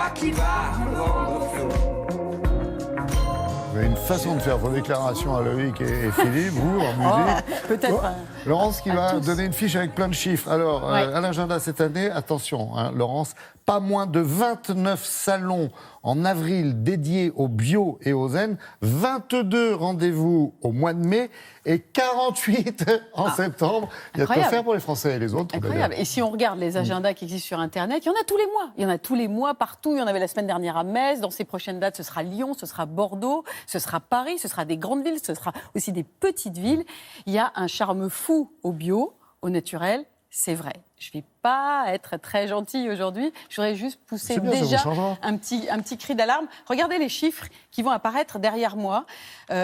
toi qui vas me rendre flou. Vous avez une façon de faire vos déclarations à Loïc et Philippe, vous, en musique. Peut-être. Laurence qui va tous. donner une fiche avec plein de chiffres. Alors, Ouais. à l'agenda cette année, attention, Laurence, pas moins de 29 salons en avril dédiés au bio et au zen, 22 rendez-vous au mois de mai et 48 en septembre. Il y a de quoi Incroyable. faire pour les Français et les autres. Incroyable. d'ailleurs. Et si on regarde les agendas qui existent sur Internet, il y en a tous les mois. Il y en a tous les mois partout. Il y en avait la semaine dernière à Metz. Dans ces prochaines dates, ce sera Lyon, ce sera Bordeaux, ce sera Paris, ce sera des grandes villes, ce sera aussi des petites villes. Il y a un charme fou au bio, au naturel. C'est vrai. Je ne vais pas être très gentille aujourd'hui. Je voudrais juste pousser C'est bien, ça vous déjà changera. un petit cri d'alarme. Regardez les chiffres qui vont apparaître derrière moi.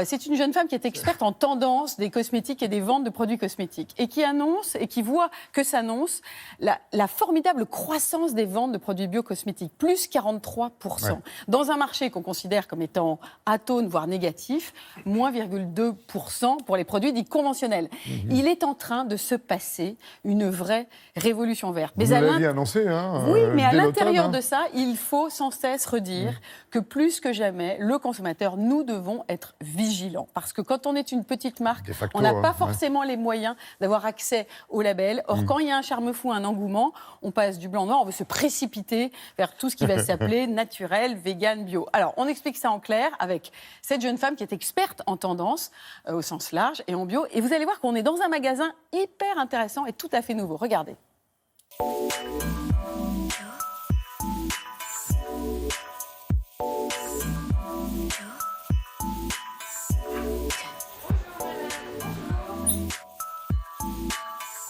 C'est une jeune femme qui est experte en tendance des cosmétiques et des ventes de produits cosmétiques et qui annonce et qui voit que s'annonce la formidable croissance des ventes de produits bio-cosmétiques, plus 43%. Ouais. Dans un marché qu'on considère comme étant atone, voire négatif, moins 0,2% pour les produits dits conventionnels. Il est en train de se passer une vraie révolution verte. Vous à l'aviez annoncé, hein, oui, mais à dès l'intérieur l'automne, de ça, il faut sans cesse redire que plus que jamais, le consommateur, nous devons être vigilants. Parce que quand on est une petite marque, De facto, on n'a hein, pas ouais. forcément les moyens d'avoir accès au label. Or, quand il y a un charme fou, un engouement, on passe du blanc au noir, on veut se précipiter vers tout ce qui va s'appeler naturel, vegan, bio. Alors, on explique ça en clair avec cette jeune femme qui est experte en tendance, au sens large, et en bio. Et vous allez voir qu'on est dans un magasin hyper intéressant et tout à fait nouveau. Regardez.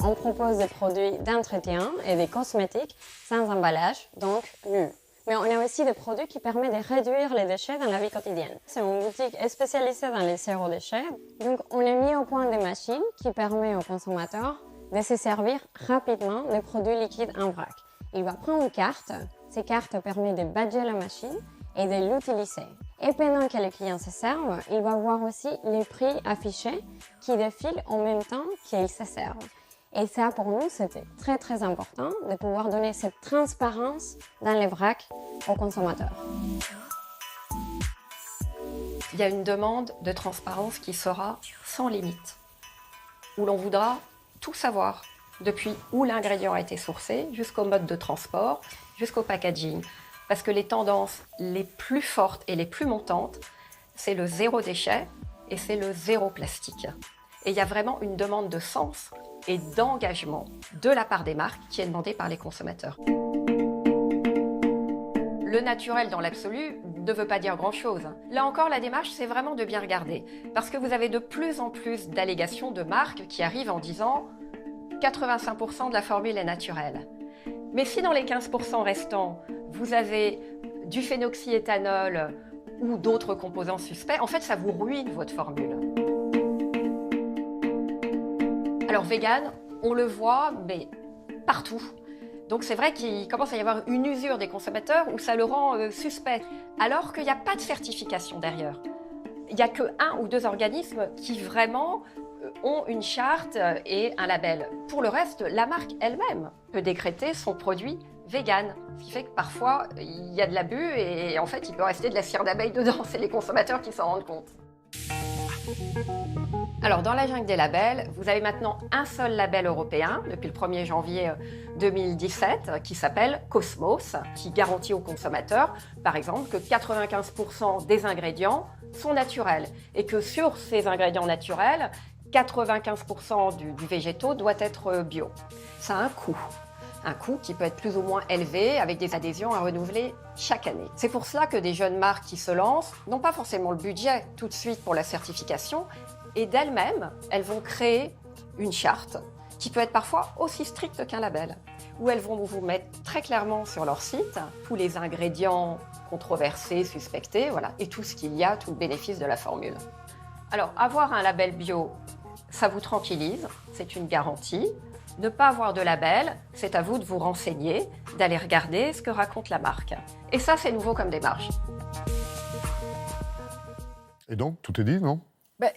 On propose des produits d'entretien et des cosmétiques sans emballage, donc nus. Mais on a aussi des produits qui permettent de réduire les déchets dans la vie quotidienne. C'est une boutique spécialisée dans les zéro déchets. Donc on a mis au point des machines qui permettent aux consommateurs de se servir rapidement des produits liquides en vrac. Il va prendre une carte. Ces cartes permettent de badger la machine et de l'utiliser. Et pendant que les clients se servent, il va voir aussi les prix affichés qui défilent en même temps qu'ils se servent. Et ça, pour nous, c'était très, très important de pouvoir donner cette transparence dans les vracs aux consommateurs. Il y a une demande de transparence qui sera sans limite, où l'on voudra tout savoir, depuis où l'ingrédient a été sourcé, jusqu'au mode de transport, jusqu'au packaging. Parce que les tendances les plus fortes et les plus montantes, c'est le zéro déchet et c'est le zéro plastique. Et il y a vraiment une demande de sens et d'engagement de la part des marques qui est demandée par les consommateurs. Le naturel dans l'absolu ne veut pas dire grand-chose. Là encore, la démarche, c'est vraiment de bien regarder. Parce que vous avez de plus en plus d'allégations de marques qui arrivent en disant 85% de la formule est naturelle. Mais si dans les 15% restants, vous avez du phénoxyéthanol ou d'autres composants suspects, en fait, ça vous ruine votre formule. Alors, vegan, on le voit, mais partout. Donc, c'est vrai qu'il commence à y avoir une usure des consommateurs où ça le rend suspect, alors qu'il n'y a pas de certification derrière. Il n'y a que 1 ou 2 organismes qui vraiment ont une charte et un label. Pour le reste, la marque elle-même peut décréter son produit vegan. Ce qui fait que parfois, il y a de l'abus et en fait, il peut rester de la cire d'abeille dedans. C'est les consommateurs qui s'en rendent compte. Alors, dans la jungle des labels, vous avez maintenant un seul label européen depuis le 1er janvier 2017 qui s'appelle Cosmos, qui garantit aux consommateurs, par exemple, que 95% des ingrédients sont naturels et que sur ces ingrédients naturels, 95% du végétaux doit être bio. Ça a un coût qui peut être plus ou moins élevé avec des adhésions à renouveler chaque année. C'est pour cela que des jeunes marques qui se lancent n'ont pas forcément le budget tout de suite pour la certification et d'elles-mêmes, elles vont créer une charte qui peut être parfois aussi stricte qu'un label, où elles vont vous mettre très clairement sur leur site tous les ingrédients controversés, suspectés, voilà, et tout ce qu'il y a, tout le bénéfice de la formule. Alors, avoir un label bio, ça vous tranquillise, c'est une garantie. Ne pas avoir de label, c'est à vous de vous renseigner, d'aller regarder ce que raconte la marque. Et ça, c'est nouveau comme démarche. Et donc, tout est dit, non ?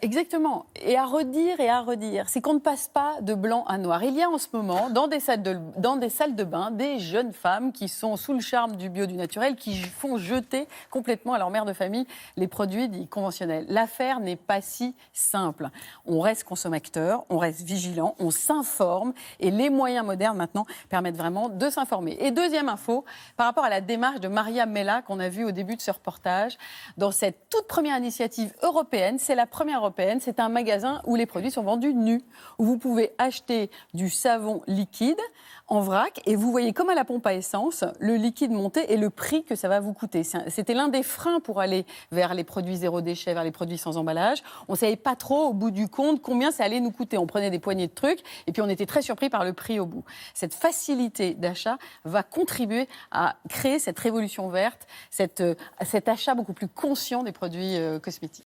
Exactement. Et à redire. C'est qu'on ne passe pas de blanc à noir. Il y a en ce moment, dans des salles de bain, des jeunes femmes qui sont sous le charme du bio, du naturel, qui font jeter complètement à leur mère de famille les produits dits conventionnels. L'affaire n'est pas si simple. On reste consommateur, on reste vigilant, on s'informe et les moyens modernes maintenant permettent vraiment de s'informer. Et deuxième info, par rapport à la démarche de Maria Mella qu'on a vue au début de ce reportage, dans cette toute première initiative européenne, c'est la première européenne, c'est un magasin où les produits sont vendus nus, où vous pouvez acheter du savon liquide en vrac et vous voyez comme à la pompe à essence le liquide monter et le prix que ça va vous coûter. C'était l'un des freins pour aller vers les produits zéro déchet, vers les produits sans emballage. On ne savait pas trop au bout du compte combien ça allait nous coûter. On prenait des poignées de trucs et puis on était très surpris par le prix au bout. Cette facilité d'achat va contribuer à créer cette révolution verte, cet achat beaucoup plus conscient des produits cosmétiques.